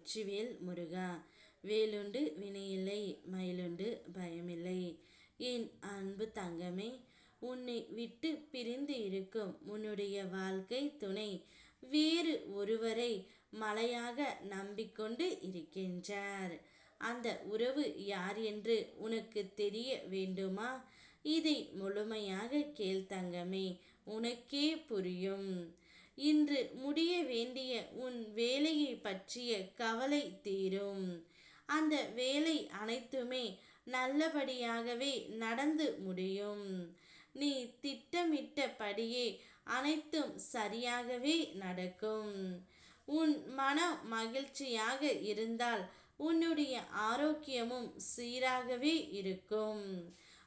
வெற்றிவேல் முருகா. வேலுண்டு வினையில்லை, மயிலுண்டு பயமில்லை. என் அன்பு தங்கமே, உன்னை விட்டு பிரிந்து இருக்கும் உன்னுடைய வாழ்க்கை துணை வேறு ஒருவரை மலையாக நம்பிக்கொண்டு இருக்கின்றார். அந்த உறவு யார் என்று உனக்கு தெரிய வேண்டுமா? இதை முழுமையாக கேள் தங்கமே, உனக்கே புரியும். இன்று முடிய வேண்டிய உன் வேலையை பற்றிய கவலை தீரும். அந்த வேலை அனைத்துமே நல்லபடியாகவே நடந்து முடியும். நீ திட்டமிட்டபடியே அனைத்தும் சரியாகவே நடக்கும். உன் மனம் மகிழ்ச்சியாக இருந்தால் உன்னுடைய ஆரோக்கியமும் சீராகவே இருக்கும்.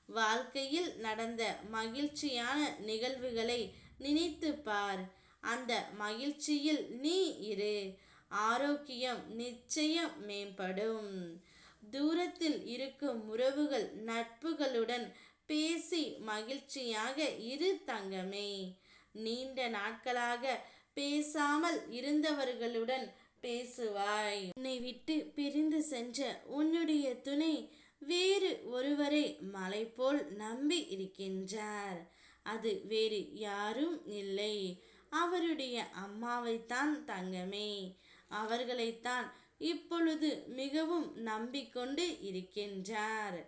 வாழ்க்கையில் நடந்த மகிழ்ச்சியான நிகழ்வுகளை நினைத்து பார். அந்த மகிழ்ச்சியில் நீ இரு. ஆரோக்கியம் நிச்சயம் மேம்படும். தூரத்தில் இருக்கும் உறவுகள் நட்புகளுடன் பேசி மகிழ்ச்சியாக இரு தங்கமே. நீண்ட நாட்களாக பேசாமல் இருந்தவர்களுடன் பேசுவாய். உன்னை விட்டு பிரிந்து சென்ற உன்னுடைய துணை வேறு ஒருவரை மலை போல் நம்பி இருக்கின்றார். அது வேறு யாரும் இல்லை, அவருடைய அம்மாவைத்தான் தங்கமே. அவர்களைத்தான் இப்பொழுது மிகவும் நம்பிக்கொண்டு இருக்கின்றார்.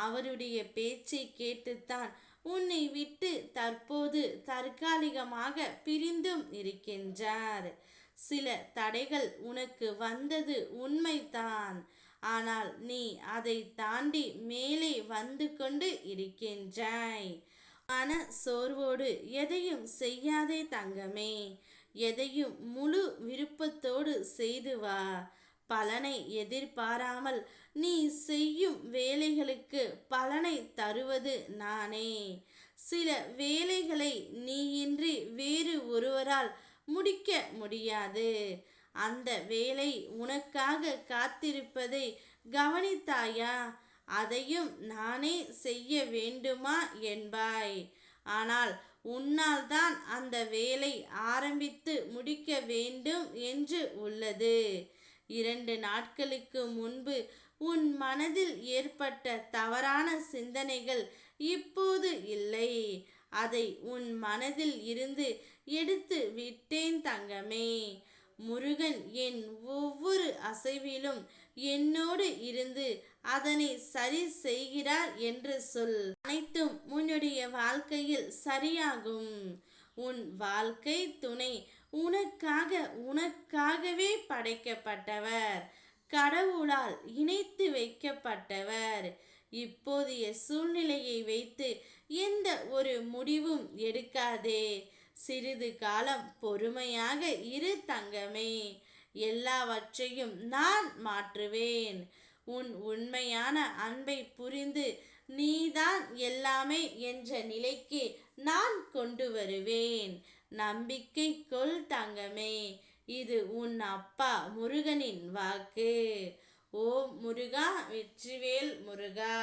அவருடைய பேச்சை கேட்டுத்தான் உன்னை விட்டு தற்போது தற்காலிகமாக பிரிந்தும் இருக்கின்றார். சில தடைகள் உனக்கு வந்தது உண்மைதான். ஆனால் நீ அதை தாண்டி மேலே வந்து கொண்டு இருக்கின்றாய். மன சோர்வோடு எதையும் செய்யாதே தங்கமே. எதையும் முழு விருப்பத்தோடு செய்து வா. பலனை எதிர்பாராமல் நீ செய்யும் வேலைகளுக்கு பலனை தருவது நானே. சில வேலைகளை நீயின்றி வேறு ஒருவரால் முடிக்க முடியாது. அந்த வேலை உனக்காக காத்திருப்பதை கவனித்தாயா? அதையும் நானே செய்ய வேண்டுமா என்பாய். ஆனால் உன்னால் தான் அந்த வேலை ஆரம்பித்து முடிக்க வேண்டும் என்று உள்ளது. 2 நாட்களுக்கு முன்பு உன் மனதில் ஏற்பட்ட தவறான சிந்தனைகள் இப்போது இல்லை. அதை உன் மனதில் இருந்து எடுத்து விட்டேன் தங்கமே. முருகன் என் ஒவ்வொரு அசைவிலும் என்னோடு இருந்து அதனை சரி செய்கிறார் என்று சொல். அனைத்தும் உன்னுடைய வாழ்க்கையில் சரியாகும். உன் வாழ்க்கை துணை உனக்காகவே படைக்கப்பட்டவர். கடவுளால் இணைத்து வைக்கப்பட்டவர். இப்போதைய சூழ்நிலையை வைத்து எந்த ஒரு முடிவும் எடுக்காதே. சிறிது காலம் பொறுமையாக இரு தங்கமே. எல்லாவற்றையும் நான் மாற்றுவேன். உன் உண்மையான அன்பை புரிந்து நீதான் எல்லாமே என்ற நிலைக்கு நான் கொண்டு வருவேன். நம்பிக்கை கொள் தங்கமே. இது உன் அப்பா முருகனின் வாக்கு. ஓம் முருகா, வெற்றிவேல் முருகா.